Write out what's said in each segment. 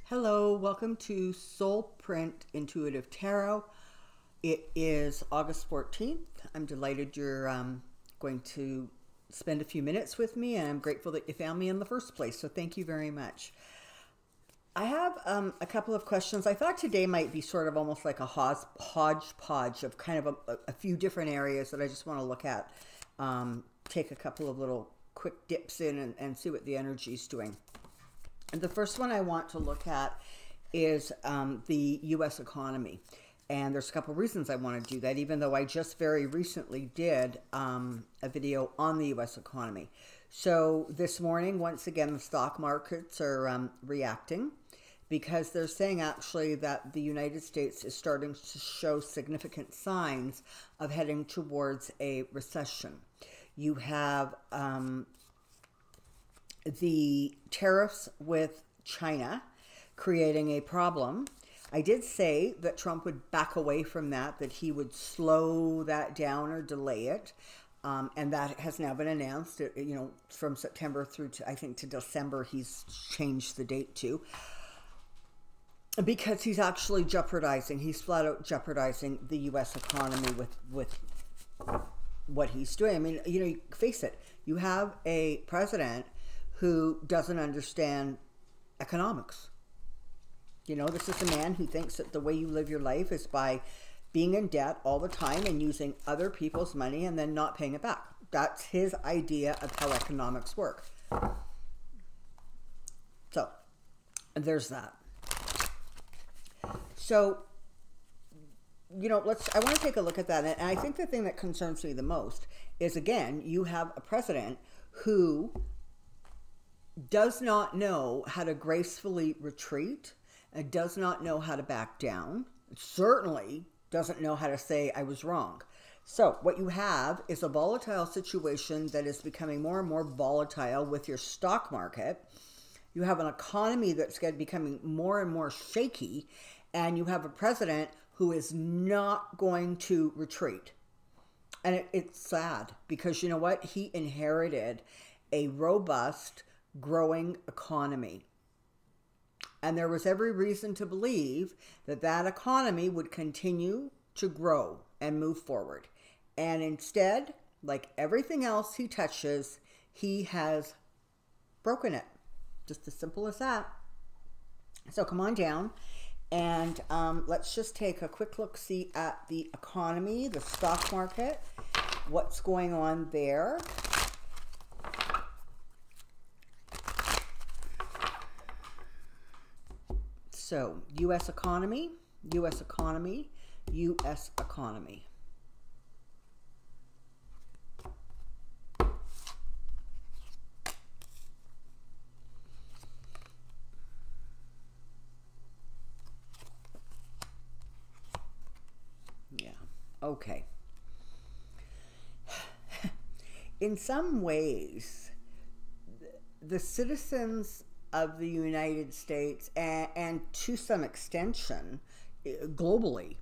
Hello, welcome to Soulprint Intuitive Tarot. It is August 14th. I'm delighted you're going to spend a few minutes with me, and I'm grateful that you found me in the first place, so thank you very much. I have a couple of questions. I thought today might be sort of almost like a hodgepodge of kind of a few different areas that I just want to look at. Take a couple of little quick dips in and see what the energy is doing. And the first one I want to look at is the U.S. economy. And there's a couple of reasons I want to do that, even though I just very recently did a video on the U.S. economy. So this morning, once again, the stock markets are reacting because they're saying actually that the United States is starting to show significant signs of heading towards a recession. You have the tariffs with China creating a problem. I did say that Trump would back away from that he would slow that down or delay it. And that has now been announced, from September through to, I think, to December, he's changed the date to. Because he's actually he's flat out jeopardizing the U.S. economy with what he's doing. I mean, face it, you have a president who doesn't understand economics. This is a man who thinks that the way you live your life is by being in debt all the time and using other people's money and then not paying it back. That's his idea of how economics work. So, there's that. So, I want to take a look at that. And I think the thing that concerns me the most is, again, you have a president who does not know how to gracefully retreat, and does not know how to back down, certainly doesn't know how to say, I was wrong. So what you have is a volatile situation that is becoming more and more volatile with your stock market. You have an economy that's becoming more and more shaky, and you have a president who is not going to retreat. And it's sad because you know what? He inherited a robust, growing economy. And there was every reason to believe that that economy would continue to grow and move forward. And instead, like everything else he touches, he has broken it. Just as simple as that. So come on down and let's just take a quick look-see at the economy, the stock market, what's going on there. So, U.S. economy, U.S. economy, U.S. economy. Yeah, okay. In some ways, the citizens of the United States and to some extension globally,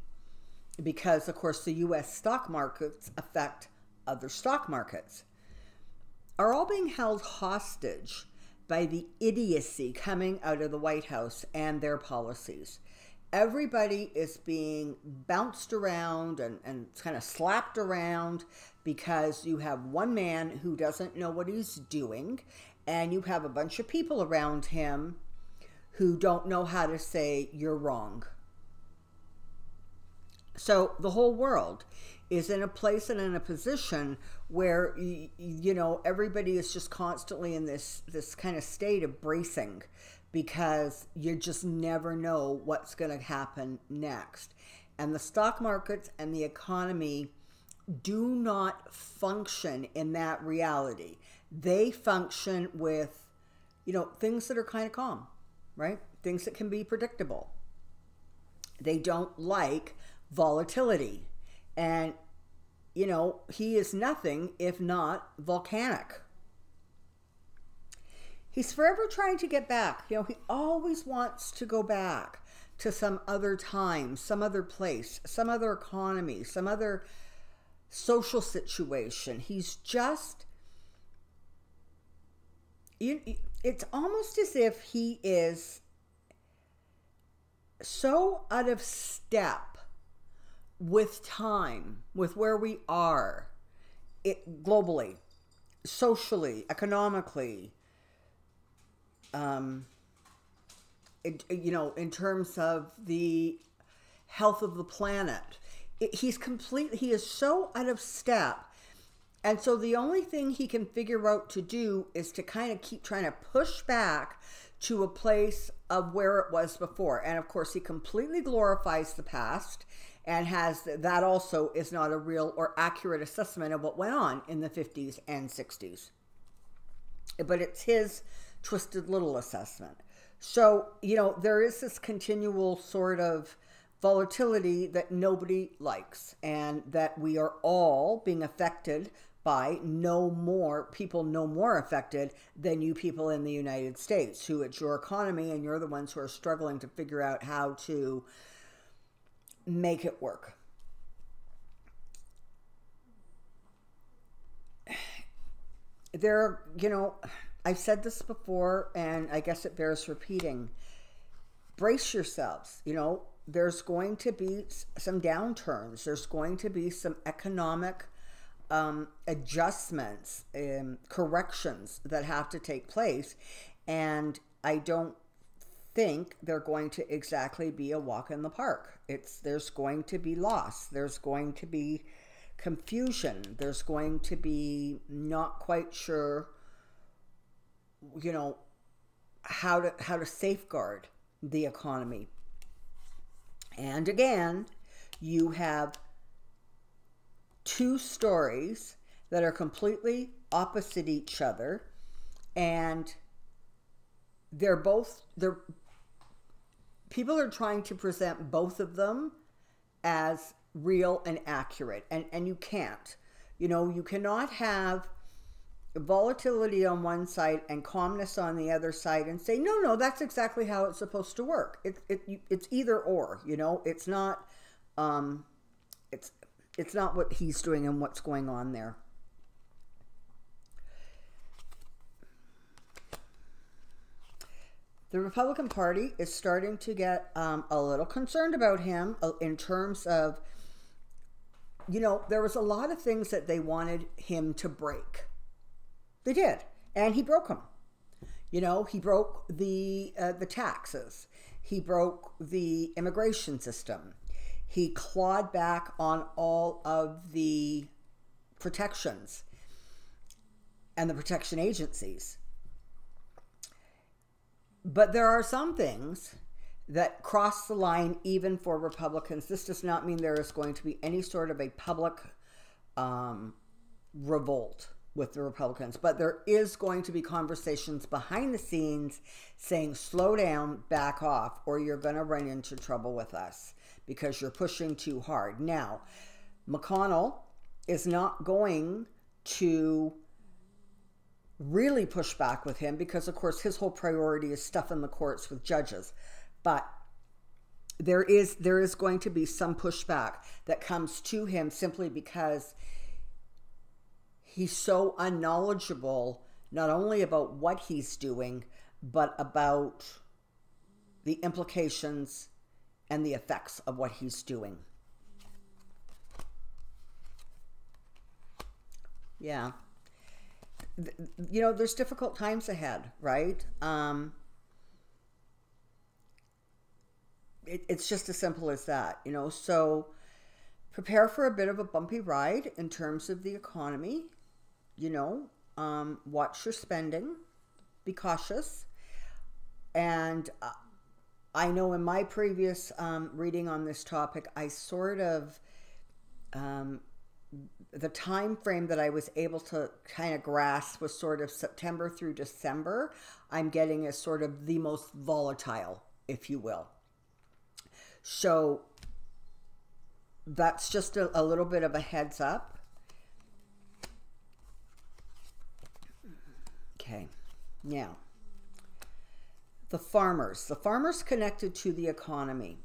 because of course the U.S. stock markets affect other stock markets, are all being held hostage by the idiocy coming out of the White House and their policies. Everybody is being bounced around and kind of slapped around because you have one man who doesn't know what he's doing, and you have a bunch of people around him who don't know how to say you're wrong. So the whole world is in a place and in a position where, everybody is just constantly in this kind of state of bracing because you just never know what's going to happen next. And the stock markets and the economy do not function in that reality. They function with, things that are kind of calm, right? Things that can be predictable. They don't like volatility. And, he is nothing if not volcanic. He's forever trying to get back. He always wants to go back to some other time, some other place, some other economy, some other social situation. He's just, it's almost as if he is so out of step with time, with where we are, globally, socially, economically, in terms of the health of the planet. He is so out of step. And so the only thing he can figure out to do is to kind of keep trying to push back to a place of where it was before. And of course, he completely glorifies the past, and that also is not a real or accurate assessment of what went on in the 50s and 60s. But it's his twisted little assessment. So, there is this continual sort of volatility that nobody likes, and that we are all being affected by. No more affected than you people in the United States, who it's your economy and you're the ones who are struggling to figure out how to make it work. I've said this before, and I guess it bears repeating. Brace yourselves. There's going to be some downturns. There's going to be some economic adjustments, corrections that have to take place. And I don't think they're going to exactly be a walk in the park. There's going to be loss. There's going to be confusion. There's going to be not quite sure, how to safeguard the economy. And again, you have two stories that are completely opposite each other, and people are trying to present both of them as real and accurate, and you can't. You cannot have volatility on one side and calmness on the other side and say, no, that's exactly how it's supposed to work. It's either or. It's not it's not what he's doing and what's going on there. The Republican Party is starting to get a little concerned about him in terms of, there was a lot of things that they wanted him to break. They did, and he broke them. He broke the taxes. He broke the immigration system. He clawed back on all of the protections and the protection agencies. But there are some things that cross the line even for Republicans. This does not mean there is going to be any sort of a public revolt with the Republicans, but there is going to be conversations behind the scenes saying, slow down, back off, or you're going to run into trouble with us because you're pushing too hard. Now, McConnell is not going to really push back with him because, of course, his whole priority is stuffing the courts with judges. But there is going to be some pushback that comes to him simply because he's so unknowledgeable, not only about what he's doing, but about the implications and the effects of what he's doing. Yeah. There's difficult times ahead, right? It's just as simple as that, so prepare for a bit of a bumpy ride in terms of the economy. Watch your spending, be cautious. And I know in my previous reading on this topic, I sort of, the time frame that I was able to kind of grasp was sort of September through December. I'm getting as sort of the most volatile, if you will. So that's just a little bit of a heads up. Okay, now, the farmers connected to the economy.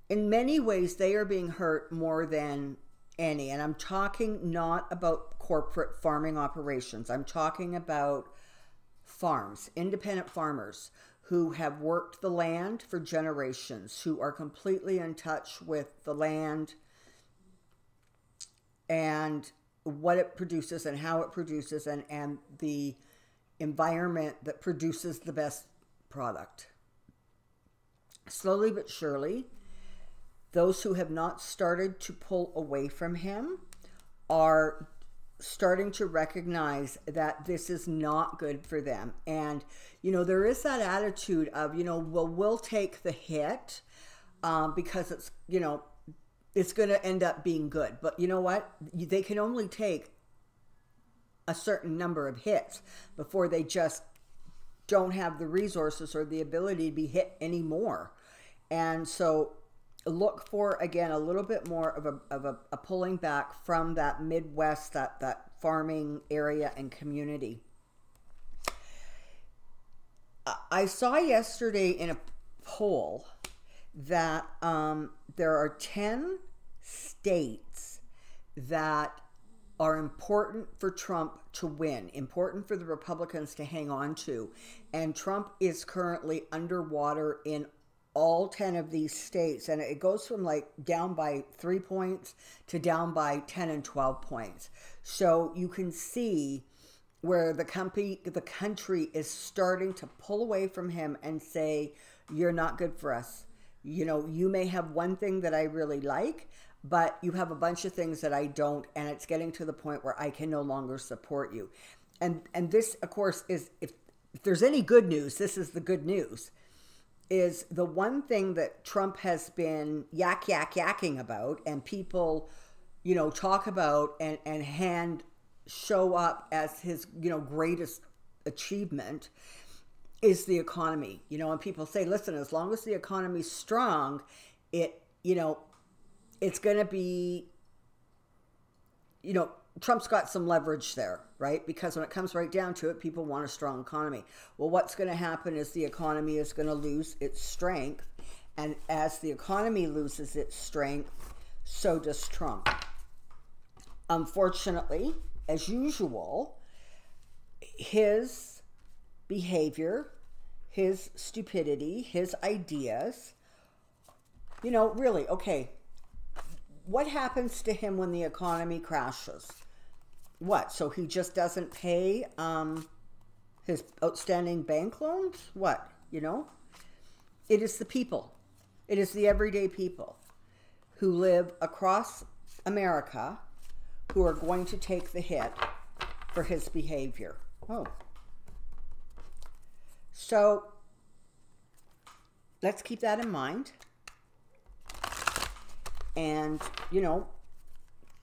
In many ways, they are being hurt more than any. And I'm talking not about corporate farming operations. I'm talking about farms, independent farmers who have worked the land for generations, who are completely in touch with the land and what it produces and how it produces, and the environment that produces the best product. Slowly but surely, those who have not started to pull away from him are starting to recognize that this is not good for them. And, there is that attitude of, well, we'll take the hit because it's, it's going to end up being good. But you know what? They can only take a certain number of hits before they just don't have the resources or the ability to be hit anymore. And so look for, again, a little bit more of a pulling back from that Midwest, that farming area and community. I saw yesterday in a poll that there are 10 states that are important for Trump to win, important for the Republicans to hang on to. And Trump is currently underwater in all 10 of these states. And it goes from like down by 3 points to down by 10 and 12 points. So you can see where the country is starting to pull away from him and say, you're not good for us. You may have one thing that I really like, but you have a bunch of things that I don't, and it's getting to the point where I can no longer support you. And this, of course, is, if there's any good news, this is the good news, is the one thing that Trump has been yakking about, and people, talk about and show up as his, greatest achievement, is the economy. And people say, listen, as long as the economy's strong, it's going to be, Trump's got some leverage there, right? Because when it comes right down to it, people want a strong economy. Well, what's going to happen is the economy is going to lose its strength. And as the economy loses its strength, so does Trump. Unfortunately, as usual, his behavior, his stupidity, his ideas, really, okay, what happens to him when the economy crashes? What? So he just doesn't pay his outstanding bank loans? What? It is the people. It is the everyday people who live across America who are going to take the hit for his behavior. Oh. So let's keep that in mind. And,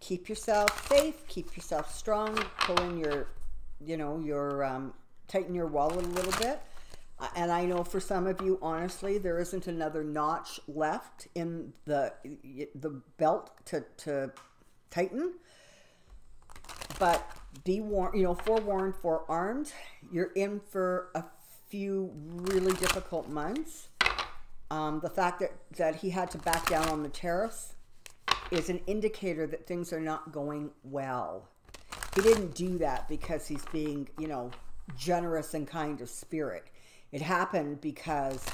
keep yourself safe, keep yourself strong, pull in your, tighten your wallet a little bit. And I know for some of you, honestly, there isn't another notch left in the belt to tighten. But be warned, forewarned, forearmed. You're in for a few really difficult months. The fact that he had to back down on the tariffs is an indicator that things are not going well. He didn't do that because he's being, generous and kind of spirit. It happened because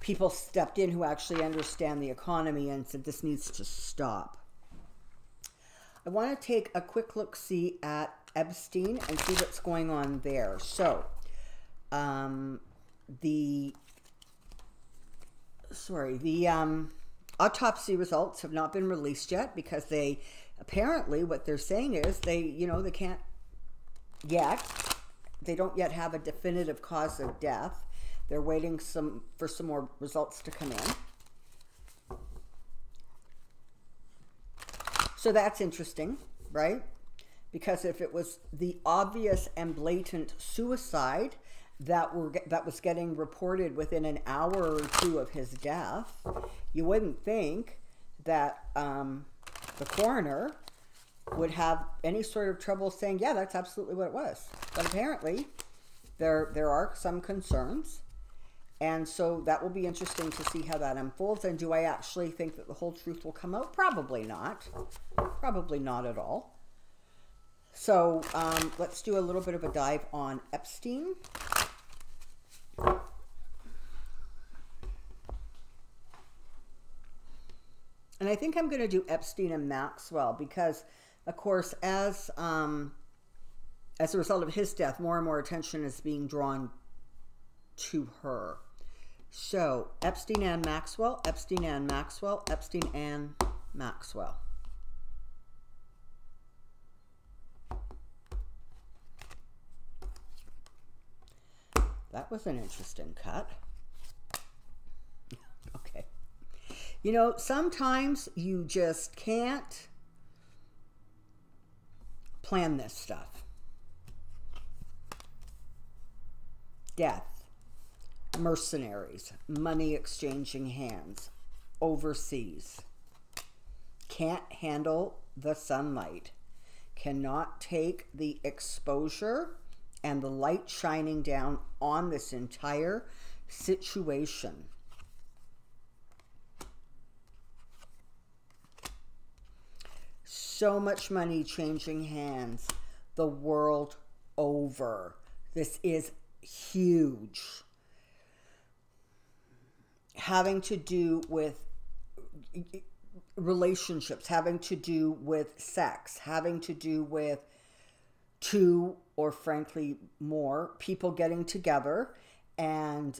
people stepped in who actually understand the economy and said this needs to stop. I want to take a quick look-see at Epstein and see what's going on there. So, the autopsy results have not been released yet because they apparently, what they're saying is they can't yet. They don't yet have a definitive cause of death. They're waiting for some more results to come in. So that's interesting, right? Because if it was the obvious and blatant suicide that was getting reported within an hour or two of his death, you wouldn't think that the coroner would have any sort of trouble saying, yeah, that's absolutely what it was. But apparently there are some concerns. And so that will be interesting to see how that unfolds. And do I actually think that the whole truth will come out? Probably not. Probably not at all. So let's do a little bit of a dive on Epstein. And I think I'm going to do Epstein and Maxwell because, of course, as a result of his death, more and more attention is being drawn to her. So Epstein and Maxwell, Epstein and Maxwell, Epstein and Maxwell. That was an interesting cut. Okay. You know, sometimes you just can't plan this stuff. Death, mercenaries, money exchanging hands, overseas. Can't handle the sunlight. Cannot take the exposure and the light shining down on this entire situation. So much money changing hands the world over. This is huge. Having to do with relationships, having to do with sex, having to do with two or frankly more people getting together and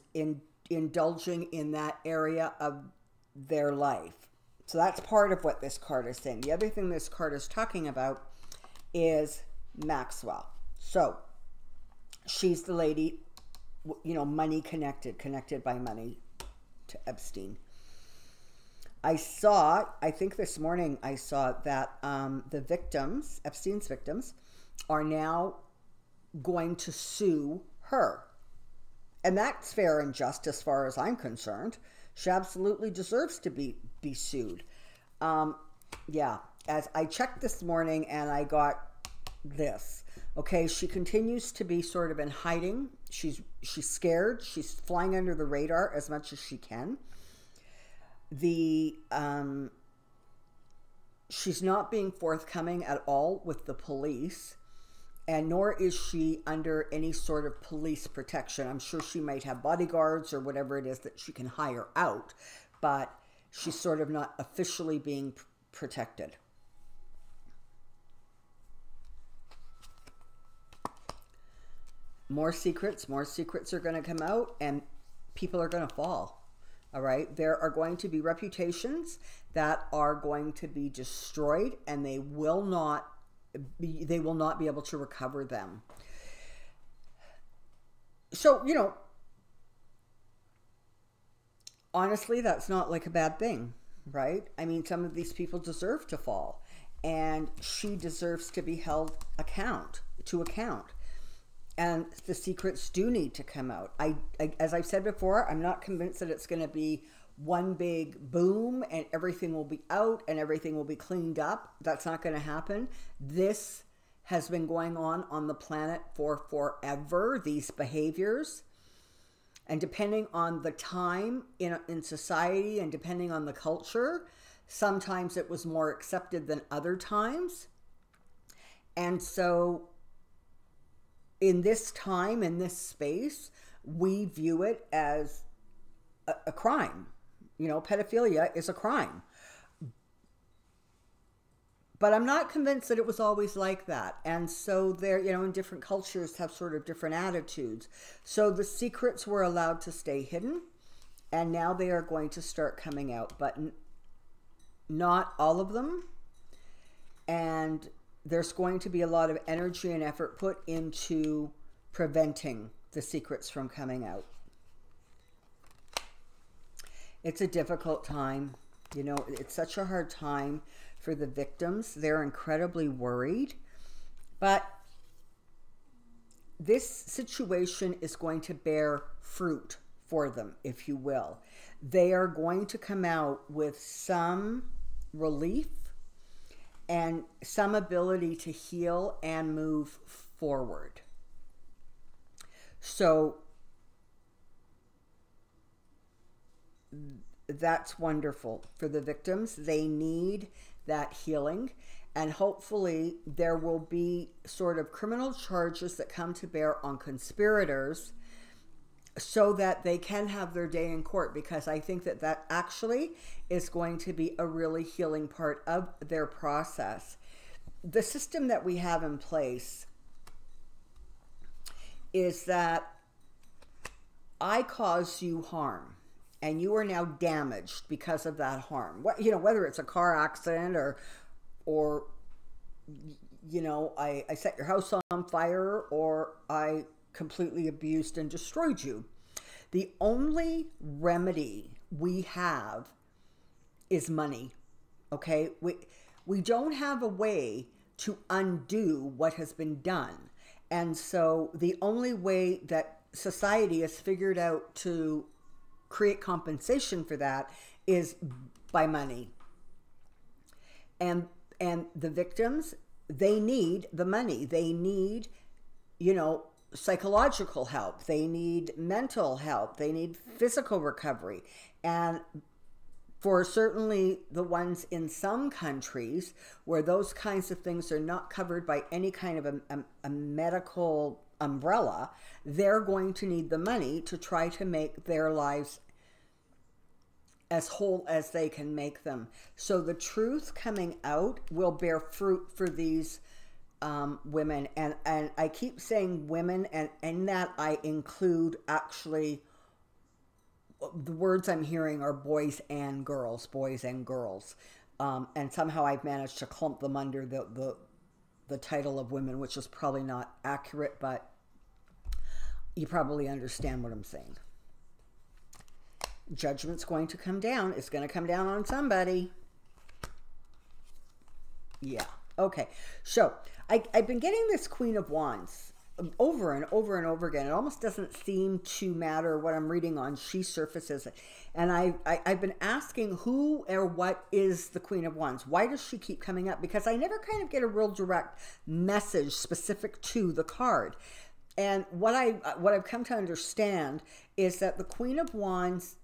indulging in that area of their life. So that's part of what this card is saying. The other thing this card is talking about is Maxwell. So she's the lady, you know, money connected by money to Epstein. I think this morning I saw that the victims, Epstein's victims, are now going to sue her. And that's fair and just as far as I'm concerned. She absolutely deserves to be sued. Yeah, as I checked this morning and I got this. Okay, she continues to be sort of in hiding. She's scared. She's flying under the radar as much as she can. She's not being forthcoming at all with the police. And nor is she under any sort of police protection. I'm sure she might have bodyguards or whatever it is that she can hire out, but she's sort of not officially being protected. More secrets are going to come out and people are going to fall. All right. There are going to be reputations that are going to be destroyed and they will not be able to recover them. So, you know, honestly, that's not like a bad thing, right? I mean, some of these people deserve to fall and she deserves to be held to account. And the secrets do need to come out. I as I've said before, I'm not convinced that it's going to be one big boom and everything will be out and everything will be cleaned up. That's not going to happen. This has been going on the planet for forever, these behaviors. And depending on the time in society and depending on the culture, sometimes it was more accepted than other times. And so in this time, in this space, we view it as a crime. You know, pedophilia is a crime. But I'm not convinced that it was always like that. And so there, you know, in different cultures have sort of different attitudes. So the secrets were allowed to stay hidden. And now they are going to start coming out. But not all of them. And there's going to be a lot of energy and effort put into preventing the secrets from coming out. It's a difficult time. You know, it's such a hard time for the victims. They're incredibly worried. But this situation is going to bear fruit for them, if you will. They are going to come out with some relief and some ability to heal and move forward. So that's wonderful for the victims. They need that healing. And hopefully there will be sort of criminal charges that come to bear on conspirators so that they can have their day in court, because I think that that actually is going to be a really healing part of their process. The system that we have in place is that I cause you harm and you are now damaged because of that harm. What, whether it's a car accident or I set your house on fire, or I completely abused and destroyed you. The only remedy we have is money. Okay? We don't have a way to undo what has been done. And so the only way that society has figured out to create compensation for that is by money. And the victims, they need the money. They need, psychological help. They need mental help. They need physical recovery. And for certainly the ones in some countries where those kinds of things are not covered by any kind of a medical umbrella, they're going to need the money to try to make their lives as whole as they can make them. So the truth coming out will bear fruit for these women. And I keep saying women, and in that I include actually the words I'm hearing are boys and girls. And somehow I've managed to clump them under the title of women, which is probably not accurate, but you probably understand what I'm saying. Judgment's going to come down. It's going to come down on somebody. Yeah. Okay. So I've been getting this Queen of Wands over and over and over again. It almost doesn't seem to matter what I'm reading on. She surfaces it. And I've been asking who or what is the Queen of Wands? Why does she keep coming up? Because I never kind of get a real direct message specific to the card. And what I've come to understand is that the Queen of Wands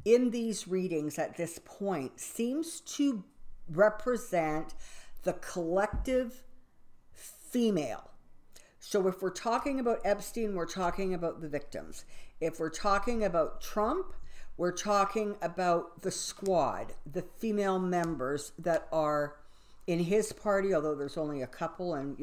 in these readings at this point seems to represent the collective female. So if we're talking about Epstein, we're talking about the victims. If we're talking about Trump, we're talking about the squad, the female members that are in his party, although there's only a couple, and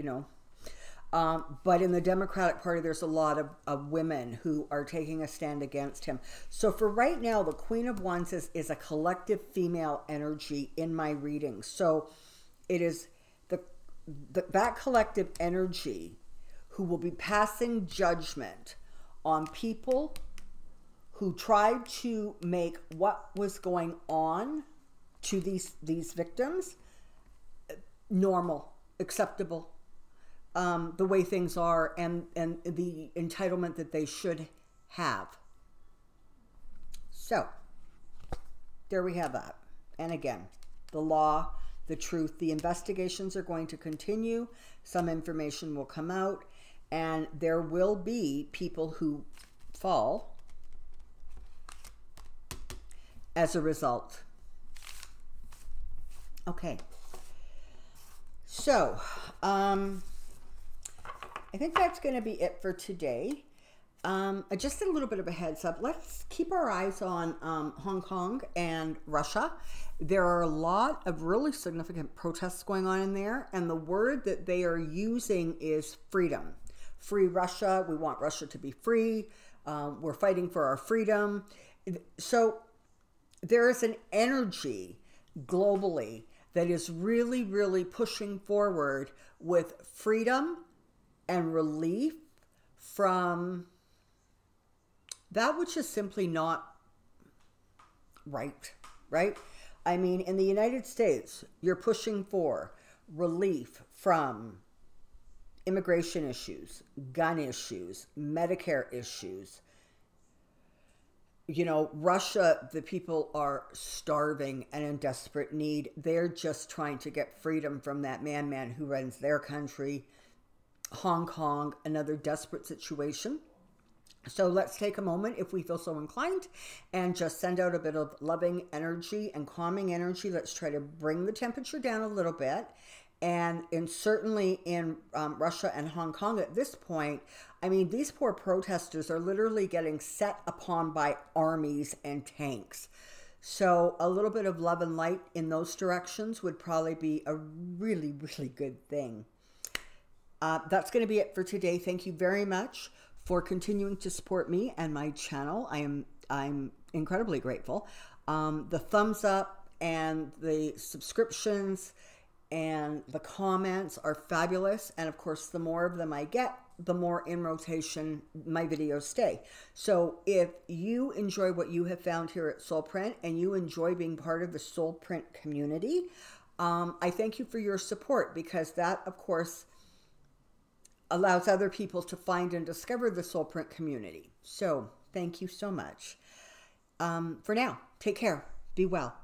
but in the Democratic Party, there's a lot of women who are taking a stand against him. So for right now, the Queen of Wands is a collective female energy in my reading. So it is that collective energy who will be passing judgment on people who tried to make what was going on to these victims normal, acceptable. The way things are, and the entitlement that they should have. So there we have that. And again, the law, the truth, the investigations are going to continue. Some information will come out, and there will be people who fall as a result. Okay. So, I think that's going to be it for today. Just a little bit of a heads up. Let's keep our eyes on Hong Kong and Russia. There are a lot of really significant protests going on in there, and the word that they are using is freedom. Free Russia. We want Russia to be free. We're fighting for our freedom. So there is an energy globally that is really, really pushing forward with freedom and relief from that which is simply not right? I mean, in the United States, you're pushing for relief from immigration issues, gun issues, Medicare issues. Russia, the people are starving and in desperate need. They're just trying to get freedom from that man who runs their country. Hong Kong, another desperate situation. So let's take a moment, if we feel so inclined, and just send out a bit of loving energy and calming energy. Let's try to bring the temperature down a little bit And certainly in Russia and Hong Kong at this point, I mean, these poor protesters are literally getting set upon by armies and tanks. So a little bit of love and light in those directions would probably be a really, really good thing. That's going to be it for today. Thank you very much for continuing to support me and my channel. I'm incredibly grateful. The thumbs up and the subscriptions and the comments are fabulous. And of course, the more of them I get, the more in rotation my videos stay. So if you enjoy what you have found here at Soulprint and you enjoy being part of the Soulprint community, I thank you for your support, because that, of course, allows other people to find and discover the Soulprint community. So thank you so much. For now, take care, be well,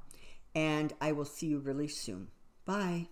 and I will see you really soon. Bye.